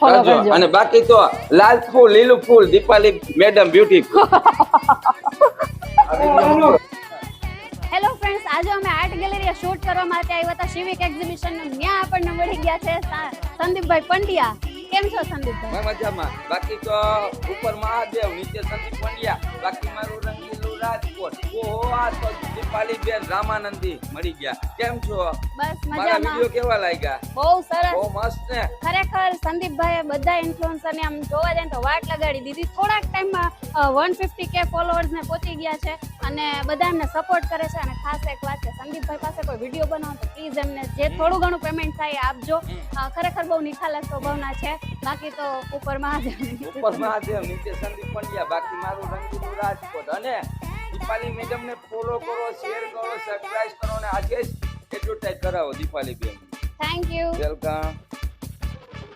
Follow કરજો. અને બાકી તો લાલ ફૂલ લીલું ફૂલ Deepali madam beautiful. Hello friends, આજે અમે આર્ટ ગેલેરી શૂટ કરવા માટે આવ્યા હતા સિવિક એક્ઝિબિશન નું. ત્યાં આપણને મળી ગયા છે સંદીપભાઈ પંડ્યા. કેમ છો સંદીપભાઈ? મજામાં. બાકી તો ઉપર મહાદેવ, નીચે સંદીપ પંડ્યા, બાકી મારું રંગીલું રાજકોટ. ઓહો, આ તો દીપાલી બેન રામાનંદી મળી ગયા. કેમ છો? બસ મારા મજામાં. વિડિયો કેવા લાગ્યા? બહુ સરસ, બહુ મસ્ત ને. ખરેખર સંદીપભાઈએ બધા ઇન્ફ્લુએન્સર ને આમ જોવા જાય તો વાટ લગાડી દીધી. થોડાક ટાઈમમાં 150k ફોલોઅર્સ ને પહોંચી ગયા છે અને બધા એમને સપોર્ટ કરે છે. અને ખાસ એક વાત છે, સંદીપભાઈ પાસે કોઈ વિડીયો બનાવો તો પ્લીઝ એમને જે થોડું ઘણું પેમેન્ટ થાય એ આપજો. ખરેખર બહુ નિખાલસ સ્વભાવના છે. બાકી તો ઉપર મહાદેવ, નીચે સંદીપ પંડ્યા, બાકી મારું રંગીલું રાજકોટ. અને દીપાલી મેડમ ને ફોલો કરો, શેર કરો, સબસ્ક્રાઇબ કરો અને આજે જ એડવર્ટાઇઝ કરાવો દીપાલી બેન. Thank you. વેલકમ.